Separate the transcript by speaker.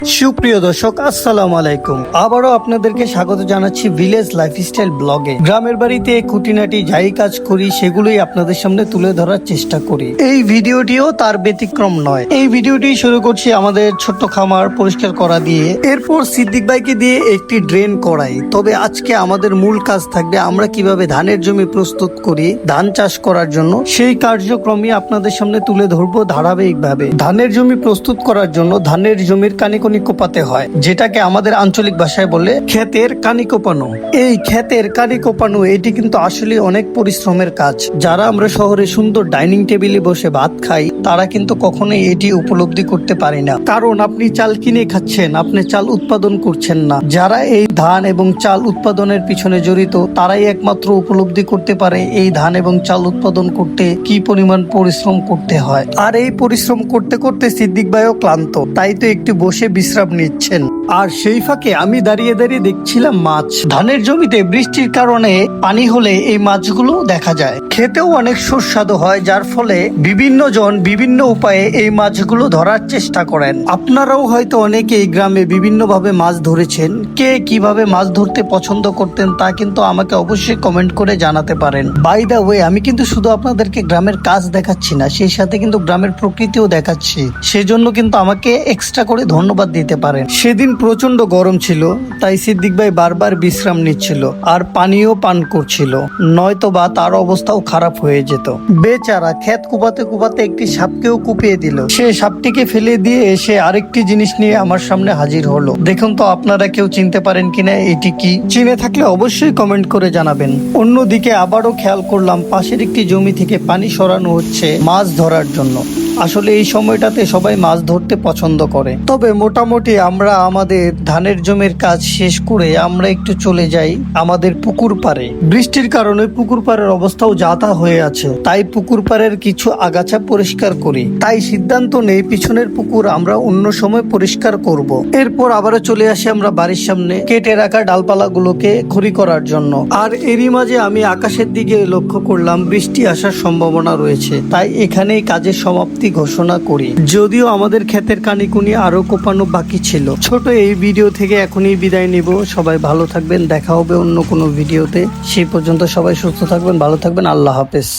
Speaker 1: সুপ্রিয় দর্শক, আসসালামু আলাইকুম। আবারও আপনাদেরকে স্বাগত জানাচ্ছি ভিলেজ লাইফস্টাইল ব্লগে। গ্রামের বাড়িতে খুঁটিনাটি যাই কাজ করি সেগুলোই আপনাদের সামনে তুলে ধরার চেষ্টা করি। এই ভিডিওটিও তার ব্যতিক্রম নয়। এই ভিডিওটি শুরু করছি আমাদের ছোট্ট খামার পরিষ্কার করা দিয়ে, এরপর সিদ্দিক ভাইকে দিয়ে একটি ড্রেন করাই। তবে আজকে আমাদের মূল কাজ থাকবে আমরা কিভাবে ধানের জমি প্রস্তুত করি ধান চাষ করার জন্য, সেই কার্যক্রমই আপনাদের সামনে তুলে ধরবো ধারাবাহিকভাবে। ধানের জমি প্রস্তুত করার জন্য ধানের জমির কানিকনি কোপাতে হয়, যেটাকে আমাদের আঞ্চলিক ভাষায় বলে ক্ষেতের কানি কোপানো। এই ক্ষেতের কানি কোপানো এটি কিন্তু আসলে অনেক পরিশ্রমের কাজ। যারা আমরা শহরে সুন্দর ডাইনিং টেবিলে বসে ভাত খাই তারা কিন্তু কখনোই এটি উপলব্ধি করতে পারি না, কারণ আপনি চাল কিনে খাচ্ছেন, আপনি চাল উৎপাদন করছেন না। যারা এই ধান এবং চাল উৎপাদনের পিছনে জড়িত তারাই একমাত্র উপলব্ধি করতে পারে এই ধান এবং চাল উৎপাদন করতে কি পরিমাণ পরিশ্রম করতে হয়। আর এই পরিশ্রম করতে করতে সিদ্দিক ভাইও ক্লান্ত, তাই তো একটু বসে বিশ্রাম নিচ্ছেন। আর সেই ফাঁকে আমি দাঁড়িয়ে দাঁড়িয়ে দেখছিলাম মাছ। ধানের জমিতে বৃষ্টির কারণে পানি হলে এই মাছগুলো দেখা যায়, খেতেও অনেক সুস্বাদু হয়, যার ফলে বিভিন্ন জন বিভিন্ন উপায়ে এই মাছগুলো ধরার চেষ্টা করেন। আপনারাও হয়তো অনেকে এই গ্রামে বিভিন্ন ভাবে মাছ ধরেছেন। কে কিভাবে মাছ ধরতে পছন্দ করতেন তা কিন্তু আমাকে অবশ্যই কমেন্ট করে জানাতে পারেন। বাই দা ওয়ে, আমি কিন্তু শুধু আপনাদেরকে গ্রামের কাজ দেখাচ্ছি না, সেই সাথে কিন্তু গ্রামের প্রকৃতিও দেখাচ্ছি। সেজন্য কিন্তু আমাকে এক্সট্রা করে ধন্যবাদ দিতে পারেন। সেদিন প্রচন্ড গরম ছিল, তাই সিদ্দিক ভাই বারবার বিশ্রাম নিচ্ছিল আর পানিও পান করছিল, নয়তো বা তার অবস্থাও খারাপ হয়ে যেত। বেচারা ক্ষেত কুপাতে কুপাতে একটি সাপকেও কুপিয়ে দিল। সে সাপটিকে ফেলে দিয়ে এসে আরেকটি জিনিস নিয়ে আমার সামনে হাজির হলো। দেখুন তো আপনারা কেউ চিনতে পারেন কিনা এটি কি? চিনে থাকলে অবশ্যই কমেন্ট করে জানাবেন। অন্যদিকে আবারও খেয়াল করলাম পাশের একটি জমি থেকে পানি সরানো হচ্ছে মাছ ধরার জন্য। আসলে এই সময়টাতে সবাই মাছ ধরতে পছন্দ করে। তবে মোটামুটি আমরা আমাদের ধানের জমির কাজ শেষ করে আমরা একটু চলে যাই আমাদের পুকুর পাড়ে। বৃষ্টির কারণে পুকুর পাড়ের অবস্থাও যাতা হয়ে আছে, তাই পুকুর পাড়ের কিছু আগাছা পরিষ্কার করি। তাই সিদ্ধান্ত নেই পিছনের পুকুর আমরা অন্য সময় পরিষ্কার করব। এরপর আবারও চলে আসি আমরা বাড়ির সামনে কেটে রাখা ডালপালাগুলোকে খড়ি করার জন্য। আর এরই মাঝে আমি আকাশের দিকে লক্ষ্য করলাম বৃষ্টি আসার সম্ভাবনা রয়েছে, তাই এখানেই কাজের সমাপ্তি ঘোষণা করি। যদিও আমাদের ক্ষেতের কানিকুনি আরো কোপানো বাকি ছিল। ছোট এই ভিডিও থেকে এখনই বিদায় নিব। সবাই ভালো থাকবেন, দেখা হবে অন্য কোনো ভিডিওতে। সেই পর্যন্ত সবাই সুস্থ থাকবেন, ভালো থাকবেন। আল্লাহ হাফেজ।